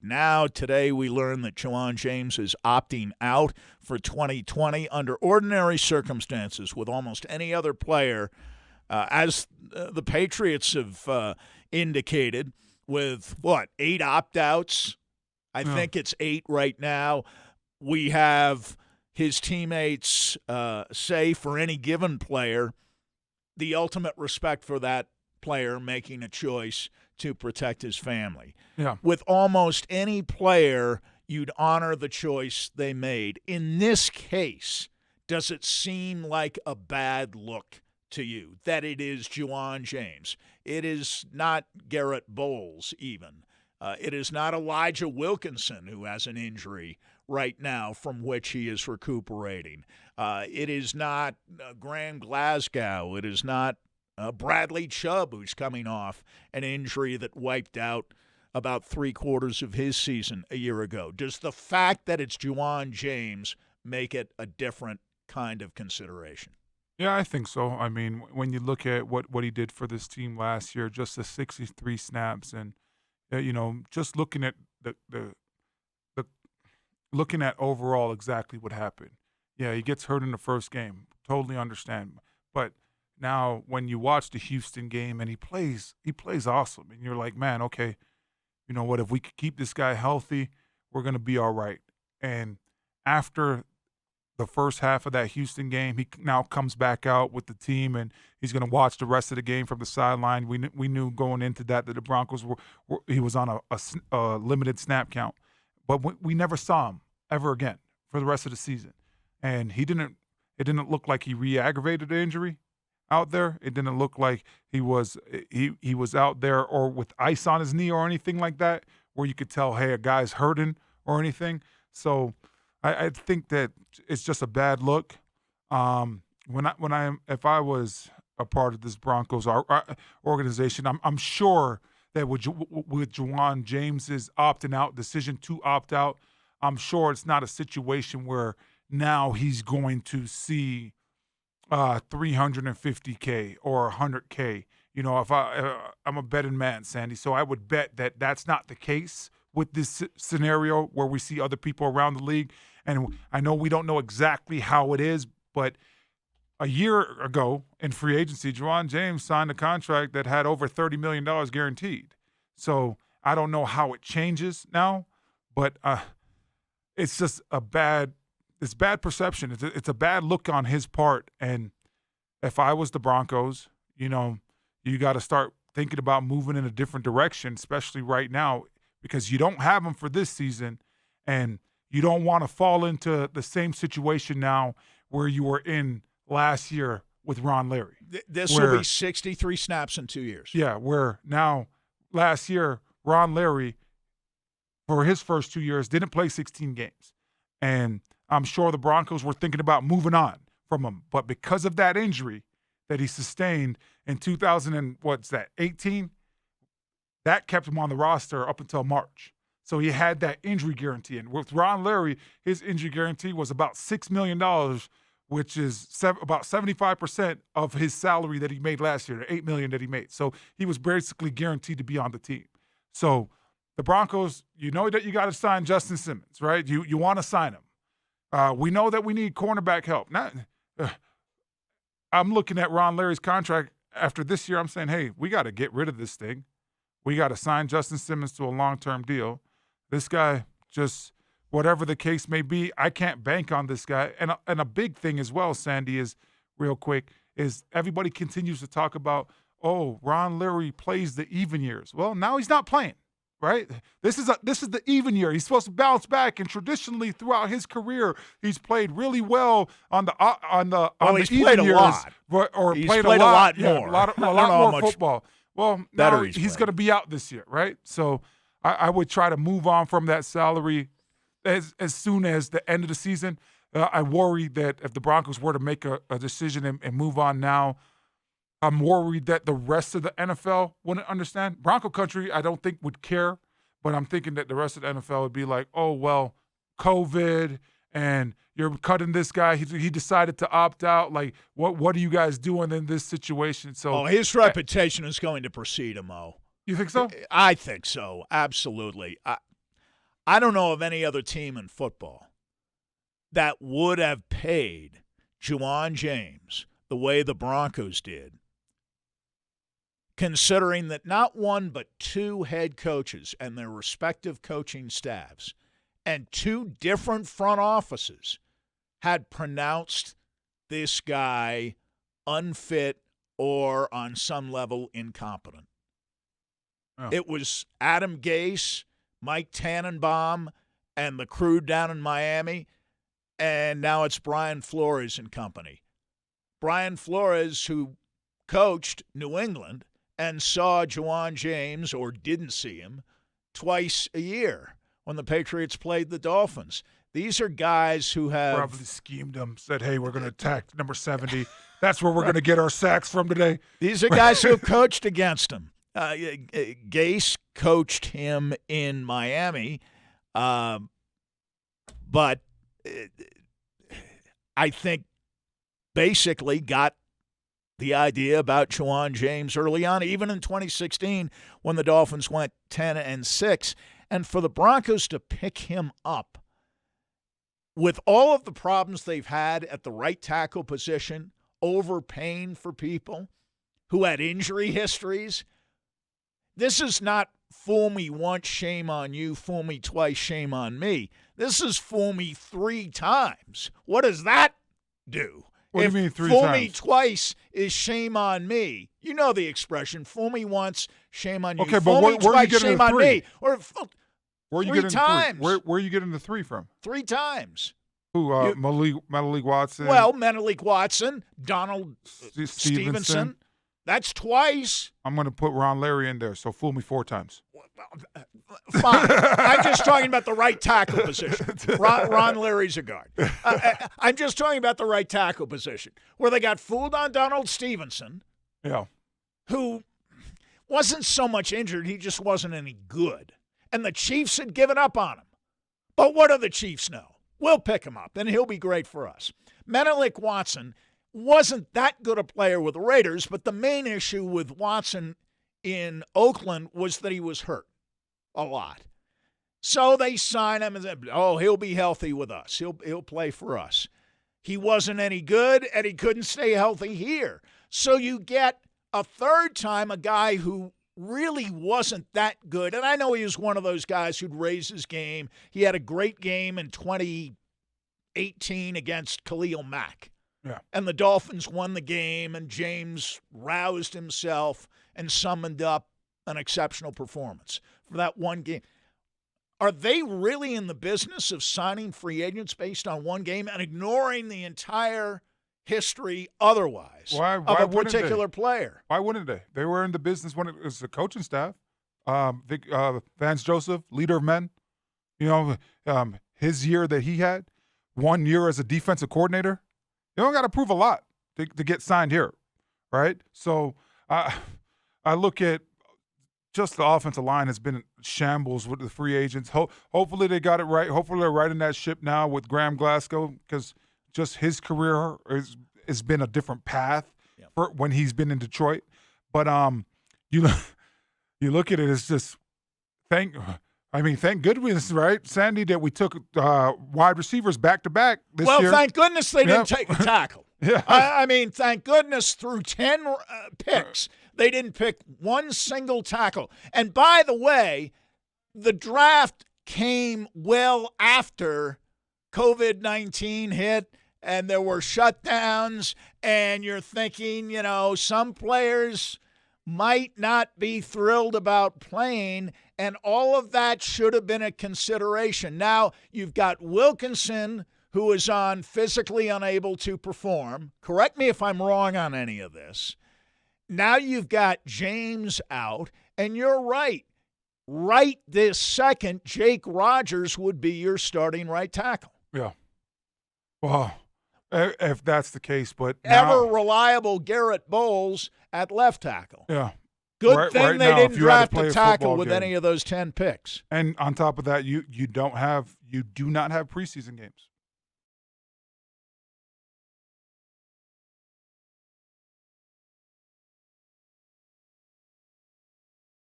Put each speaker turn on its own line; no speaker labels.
Now, today, we learned that Juwan James is opting out for 2020 under ordinary circumstances with almost any other player, as the Patriots have indicated, with, 8 opt-outs? I think it's 8 right now. We have his teammates say for any given player, the ultimate respect for that player making a choice to protect his family.
Yeah.
With almost any player, you'd honor the choice they made. In this case, does it seem like a bad look to you that it is Juwan James? It is not Garrett Bowles even. It is not Elijah Wilkinson, who has an injury right now from which he is recuperating. It is not Graham Glasgow. It is not Bradley Chubb, who's coming off an injury that wiped out about 3/4 of his season a year ago. Does the fact that it's Juwan James make it a different kind of consideration?
Yeah, I think so. I mean, when you look at what he did for this team last year, just the 63 snaps, and just looking at the looking at overall exactly what happened. Yeah, he gets hurt in the first game. Totally understand. But now when you watch the Houston game and he plays awesome, and you're like, man, okay, you know what? If we could keep this guy healthy, we're gonna be all right. And after the first half of that Houston game, he now comes back out with the team, and he's going to watch the rest of the game from the sideline. We knew going into that the Broncos he was on a limited snap count, but we never saw him ever again for the rest of the season. And it didn't look like he re-aggravated the injury out there. It didn't look like he was out there or with ice on his knee or anything like that, where you could tell, hey, a guy's hurting or anything. So I think that it's just a bad look. If I was a part of this Broncos organization, I'm sure that with Juwan James's opting out decision to opt out, I'm sure it's not a situation where now he's going to see $350K or $100K. You know, if I'm a betting man, Sandy, so I would bet that that's not the case with this scenario where we see other people around the league. And I know we don't know exactly how it is, but a year ago in free agency, Juwan James signed a contract that had over $30 million guaranteed. So I don't know how it changes now, but it's just bad perception. It's a bad look on his part. And if I was the Broncos, you got to start thinking about moving in a different direction, especially right now, because you don't have him for this season, and you don't want to fall into the same situation now where you were in last year with Ron Leary.
This will be 63 snaps in 2 years.
Yeah, where now last year, Ron Leary, for his first 2 years, didn't play 16 games. And I'm sure the Broncos were thinking about moving on from him. But because of that injury that he sustained in 18, that kept him on the roster up until March. So he had that injury guarantee. And with Ron Leary, his injury guarantee was about $6 million, which is about 75% of his salary that he made last year, the $8 million that he made. So he was basically guaranteed to be on the team. So the Broncos, you know that you got to sign Justin Simmons, right? You want to sign him. We know that we need cornerback help. I'm looking at Ron Leary's contract after this year. I'm saying, hey, we got to get rid of this thing. We got to sign Justin Simmons to a long-term deal. This guy, just whatever the case may be, I can't bank on this guy. And a big thing as well, Sandy, is real quick, is everybody continues to talk about, oh, Ron Leary plays the even years. Well, now he's not playing, right? This is the even year. He's supposed to bounce back, and traditionally throughout his career, he's played really well on the
he's
even
played a
years,
lot.
Or
He's
played
a lot more.
Yeah, a lot more
much
football. Well, now he's going to be out this year, right? So I would try to move on from that salary as soon as the end of the season. I worry that if the Broncos were to make a decision and move on now, I'm worried that the rest of the NFL wouldn't understand. Bronco country, I don't think would care, but I'm thinking that the rest of the NFL would be like, oh, well, COVID, and you're cutting this guy. He decided to opt out. Like, what are you guys doing in this situation? So,
his reputation is going to precede him, Mo.
You think so?
I think so, absolutely. I don't know of any other team in football that would have paid Juwan James the way the Broncos did, considering that not one but two head coaches and their respective coaching staffs and two different front offices had pronounced this guy unfit or on some level incompetent. Oh. It was Adam Gase, Mike Tannenbaum, and the crew down in Miami, and now it's Brian Flores and company. Brian Flores, who coached New England and saw Juwan James, or didn't see him, twice a year when the Patriots played the Dolphins. These are guys who have
probably schemed them, said, hey, we're going to attack number 70. That's where we're going to get our sacks from today.
These are guys who have coached against him. Gase coached him in Miami, but I think basically got the idea about Juwan James early on, even in 2016 when the Dolphins went 10-6. And for the Broncos to pick him up with all of the problems they've had at the right tackle position, overpaying for people who had injury histories. This is not fool me once, shame on you, fool me twice, shame on me. This is fool me 3 times. What does that do?
What do you mean 3
times?
Fool
me twice is shame on me. You know the expression, fool me once, shame on you.
Okay,
fool
but
me twice, shame on me. Or
where are you
3
getting
times.
Where are you getting the 3 from?
3 times.
Who? Menelik Watson?
Well, Menelik Watson, Donald Stevenson. That's twice.
I'm going to put Ron Larry in there, so fool me 4 times.
Fine. I'm just talking about the right tackle position. Ron Larry's a guard. I'm just talking about the right tackle position, where they got fooled on Donald Stevenson, who wasn't so much injured, he just wasn't any good. And the Chiefs had given up on him. But what do the Chiefs know? We'll pick him up, and he'll be great for us. Menelik Watson wasn't that good a player with the Raiders, but the main issue with Watson in Oakland was that he was hurt a lot. So they signed him and said, he'll be healthy with us. He'll play for us. He wasn't any good, and he couldn't stay healthy here. So you get a third time a guy who really wasn't that good. And I know he was one of those guys who'd raise his game. He had a great game in 2018 against Khalil Mack.
Yeah.
And the Dolphins won the game, and James roused himself and summoned up an exceptional performance for that one game. Are they really in the business of signing free agents based on one game and ignoring the entire history otherwise of a particular player?
Why wouldn't they? They were in the business when it was the coaching staff. Vance Joseph, leader of men, his year that he had, 1 year as a defensive coordinator, you don't got to prove a lot to get signed here, right? So I look at just the offensive line has been in shambles with the free agents. Hopefully they got it right. Hopefully they're riding that ship now with Graham Glasgow, because just his career has been a different path for when he's been in Detroit. But you look at it, it's just thank goodness, right, Sandy, that we took wide receivers back to back this year.
Well, thank goodness they didn't take a tackle.
Yeah.
I mean, thank goodness through 10 picks, they didn't pick one single tackle. And by the way, the draft came well after COVID-19 hit and there were shutdowns, and you're thinking, some players might not be thrilled about playing, and all of that should have been a consideration. Now you've got Wilkinson, who is on physically unable to perform. Correct me if I'm wrong on any of this. Now you've got James out, and you're right. Right this second, Jake Rogers would be your starting right tackle.
Yeah. Well, if that's the case, but now,
ever reliable Garrett Bowles at left tackle.
Yeah.
Good thing they didn't draft a tackle with any of those 10 picks.
And on top of that, you do not have preseason games.